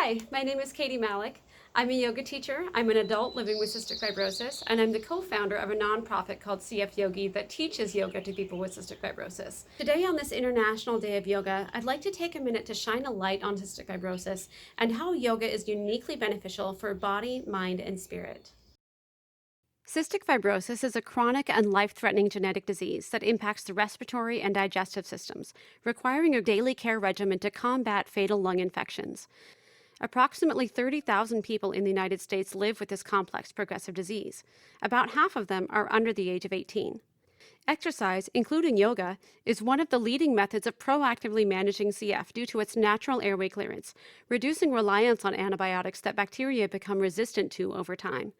Hi, my name is Katie Malik. I'm a yoga teacher. I'm an adult living with cystic fibrosis, and I'm the co-founder of a nonprofit called CF Yogi that teaches yoga to people with cystic fibrosis. Today on this International Day of Yoga, I'd like to take a minute to shine a light on cystic fibrosis and how yoga is uniquely beneficial for body, mind, and spirit. Cystic fibrosis is a chronic and life-threatening genetic disease that impacts the respiratory and digestive systems, requiring a daily care regimen to combat fatal lung infections. Approximately 30,000 people in the United States live with this complex progressive disease. About half of them are under the age of 18. Exercise, including yoga, is one of the leading methods of proactively managing CF due to its natural airway clearance, reducing reliance on antibiotics that bacteria become resistant to over time.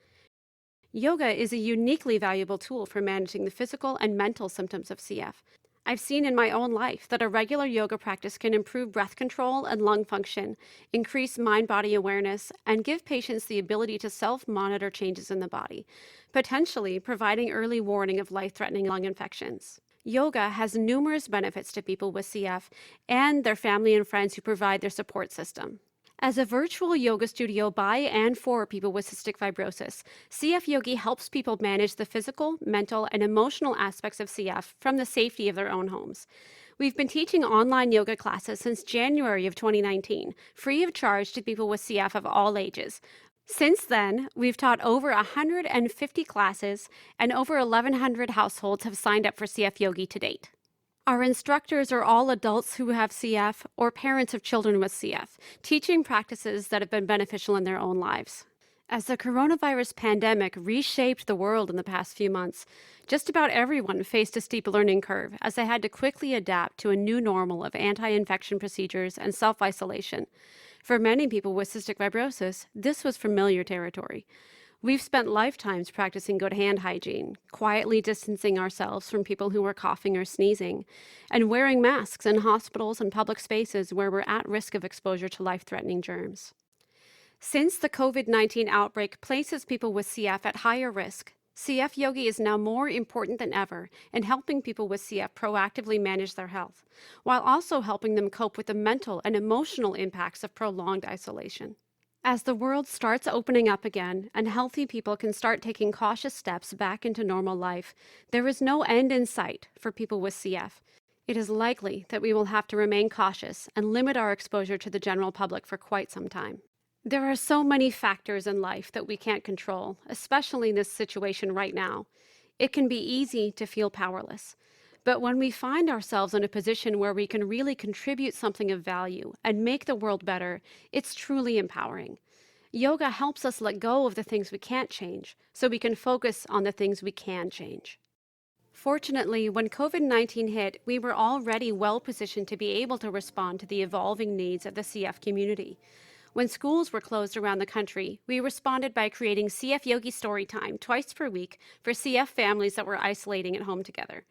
Yoga is a uniquely valuable tool for managing the physical and mental symptoms of CF. I've seen in my own life that a regular yoga practice can improve breath control and lung function, increase mind-body awareness, and give patients the ability to self-monitor changes in the body, potentially providing early warning of life-threatening lung infections. Yoga has numerous benefits to people with CF and their family and friends who provide their support system. As a virtual yoga studio by and for people with cystic fibrosis, CF Yogi helps people manage the physical, mental, and emotional aspects of CF from the safety of their own homes. We've been teaching online yoga classes since January of 2019, free of charge to people with CF of all ages. Since then, we've taught over 150 classes, and over 1,100 households have signed up for CF Yogi to date. Our instructors are all adults who have CF or parents of children with CF, teaching practices that have been beneficial in their own lives. As the coronavirus pandemic reshaped the world in the past few months, just about everyone faced a steep learning curve as they had to quickly adapt to a new normal of anti-infection procedures and self-isolation. For many people with cystic fibrosis, this was familiar territory. We've spent lifetimes practicing good hand hygiene, quietly distancing ourselves from people who are coughing or sneezing, and wearing masks in hospitals and public spaces where we're at risk of exposure to life-threatening germs. Since the COVID-19 outbreak places people with CF at higher risk, CF Yogi is now more important than ever in helping people with CF proactively manage their health, while also helping them cope with the mental and emotional impacts of prolonged isolation. As the world starts opening up again and healthy people can start taking cautious steps back into normal life, there is no end in sight for people with CF. It is likely that we will have to remain cautious and limit our exposure to the general public for quite some time. There are so many factors in life that we can't control, especially in this situation right now. It can be easy to feel powerless. But when we find ourselves in a position where we can really contribute something of value and make the world better, it's truly empowering. Yoga helps us let go of the things we can't change so we can focus on the things we can change. Fortunately, when COVID-19 hit, we were already well positioned to be able to respond to the evolving needs of the CF community. When schools were closed around the country, we responded by creating CF Yogi Storytime twice per week for CF families that were isolating at home together.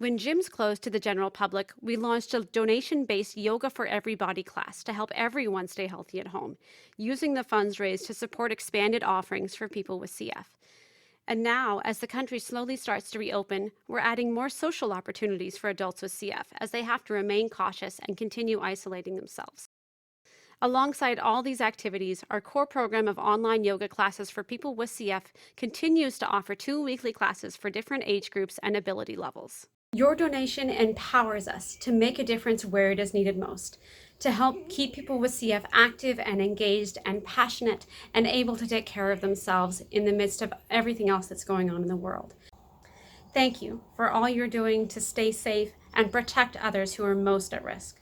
When gyms closed to the general public, we launched a donation-based Yoga for Everybody class to help everyone stay healthy at home, using the funds raised to support expanded offerings for people with CF. And now, as the country slowly starts to reopen, we're adding more social opportunities for adults with CF as they have to remain cautious and continue isolating themselves. Alongside all these activities, our core program of online yoga classes for people with CF continues to offer 2 weekly classes for different age groups and ability levels. Your donation empowers us to make a difference where it is needed most, to help keep people with CF active and engaged and passionate and able to take care of themselves in the midst of everything else that's going on in the world. Thank you for all you're doing to stay safe and protect others who are most at risk.